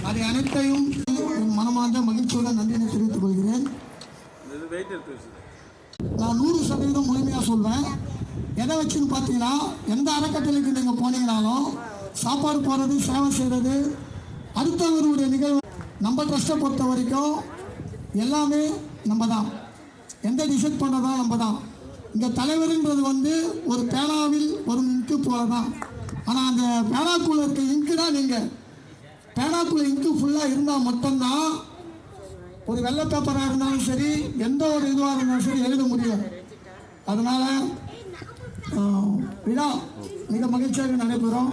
அதை அனைத்தையும் மனமார்ந்த மகிழ்ச்சியுடன் நன்றியை தெரிவித்துக் கொள்கிறேன். நான் 100% முழுமையாக சொல்வேன். எதை வச்சுன்னு பார்த்தீங்கன்னா, எந்த அறக்கட்டளைக்கு நீங்கள் போனீங்கனாலும் சாப்பாடு போடுறது, சேவை செய்கிறது, அடுத்தவருடைய நிகழ்வு நம்ம ட்ரஸ்ட்டை பொறுத்த வரைக்கும் எல்லாமே நம்ம தான். எந்த டிசைட் பண்ணுறதும் நம்ம தான். இந்த தலைவருன்றது ஒரு பேனாவில் ஒரு இங்கு போல தான். ஆனால் அந்த பேனாக்குள்ளே இருக்க இங்கு தான் நீங்கள். பேனாக்குள்ளே இங்கு ஃபுல்லாக இருந்தால் மட்டும்தான் ஒரு வெள்ளை பேப்பராக இருந்தாலும் சரி, எந்த ஒரு இதுவாக இருந்தாலும் சரி எழுத முடியும். அதனால் விழா மிக மகிழ்ச்சியாக நடைபெறும்.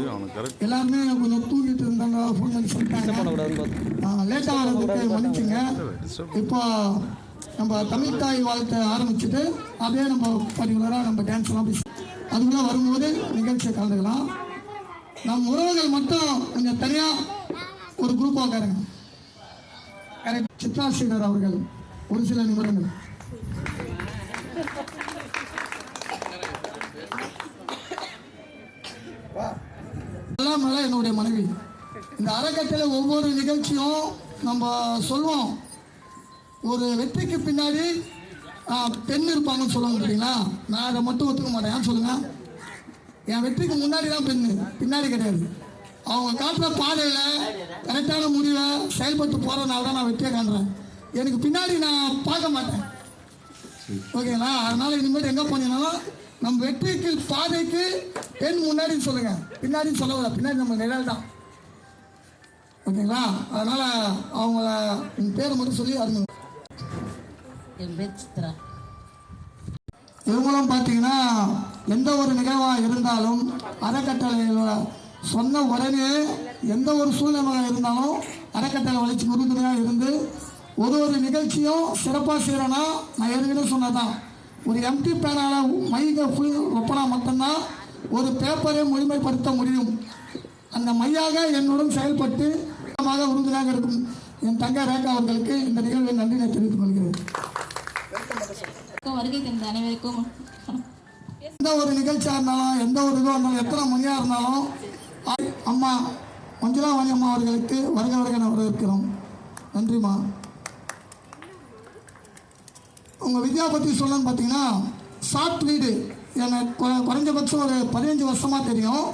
எல்லாருமே கொஞ்சம் தூங்கிட்டு இருந்தாங்க, ஃபோன் பண்ணி சொல்லிட்டாங்க, லேட்டாக வரதுக்கு மன்னிச்சுங்க. இப்போ நம்ம தமிழ் தாய் வாழ்த்தை ஆரம்பிச்சுட்டு அப்படியே நம்ம பர்டிகுலராக நம்ம டான்ஸ்லாம் அதுக்குள்ளே வரும்போது நிகழ்ச்சியை கலந்துக்கலாம். நம் உறவுகள் மட்டும் கொஞ்சம் தனியாக ஒரு குரூப்பாக உட்காருங்க. சித்ரா ஸ்ரீதர் அவர்கள் ஒரு சில நிமிடங்கள். என்னுடைய மனைவி. இந்த அறக்கட்டளை ஒவ்வொரு நிகழ்ச்சியும் நம்ம சொல்லுவோம், ஒரு வெற்றிக்கு பின்னாடி பெண் இருப்பாங்கன்னு சொல்லுவாங்க பார்த்தீங்களா. நான் அதை மட்டும் ஒத்துக்க மாட்டேன். ஏன் சொல்லுங்க? என் வெற்றிக்கு முன்னாடி தான் பெண், பின்னாடி கிடையாது. அவங்க காட்டுற பாதையில் கரெக்டான முடிவை செயல்பட்டு போகிறதுனால தான் நான் வெற்றியை காண்றேன். எனக்கு பின்னாடி நான் பார்க்க மாட்டேன். ஓகேங்களா? அதனால் இனிமேல் எங்கே போனீங்கன்னாலும் நம்ம வெற்றிக்கு பாதைக்கு பெண் முன்னாடின்னு சொல்லுங்கள், பின்னாடின்னு சொல்ல. பின்னாடி நம்ம நிழல் தான். ஓகேங்களா? அதனால் அவங்கள பேரை மட்டும் சொல்லி அறிமுகம். என் பேர் சித்ரா. இவங்களும் பார்த்தீங்கன்னா எந்த ஒரு நிகழ்வாக இருந்தாலும் அறக்கட்டளையில் சொன்ன உடனே எந்த ஒரு சூழ்நிலையாக இருந்தாலும் அறக்கட்டளை வளர்ச்சி உறுதுணையாக இருந்து ஒரு நிகழ்ச்சியும் சிறப்பாக செய்கிறேன்னா, நான் ஏற்கனவே சொன்னதான், ஒரு எம்டி பேனால் மைக ஃபுல் ஒப்பனா மட்டும்தான் ஒரு பேப்பரை முழுமைப்படுத்த முடியும். அந்த மையாக என்னுடன் செயல்பட்டு உறுதுணையாக இருக்கும் என் தங்க ரேகா அவர்களுக்கு இந்த நிகழ்வை நன்றியை தெரிவித்துக் கொள்கிறேன். அனைவருக்கும் எந்த ஒரு நிகழ்ச்சியாக இருந்தாலும், எந்த ஒரு இதுவாக இருந்தாலும், எத்தனை மணியாக இருந்தாலும் அம்மா மஞ்சுளா வாணி அம்மா அவர்களுக்கு வருக வருக வரவேற்கிறோம். நன்றிம்மா. உங்கள் வித்யா பற்றி சொல்லணும்னு பார்த்தீங்கன்னா, ஷார்ட் வீடு எனக்கு குறைஞ்சபட்சம் ஒரு 15 வருஷமாக தெரியும்.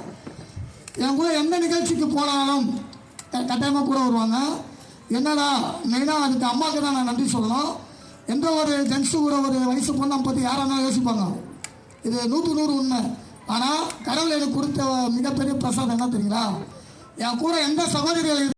என் கூட எந்த நிகழ்ச்சிக்கு போனாலும் கட்டாயமாக கூட வருவாங்க. என்னடா மெயினாக அதுக்கு அம்மாவுக்கு தான் நான் நன்றி சொல்லணும். எந்த ஒரு ஜென்ஸு கூட ஒரு வயசு பொண்ணை பற்றி யாரானா யோசிப்பாங்க. இது 100% உண்மை. ஆனால் கடவுள் எனக்கு கொடுத்த மிகப்பெரிய பிரசாதம் என்ன தெரியுங்களா? என் கூட எந்த சகோதரிகள்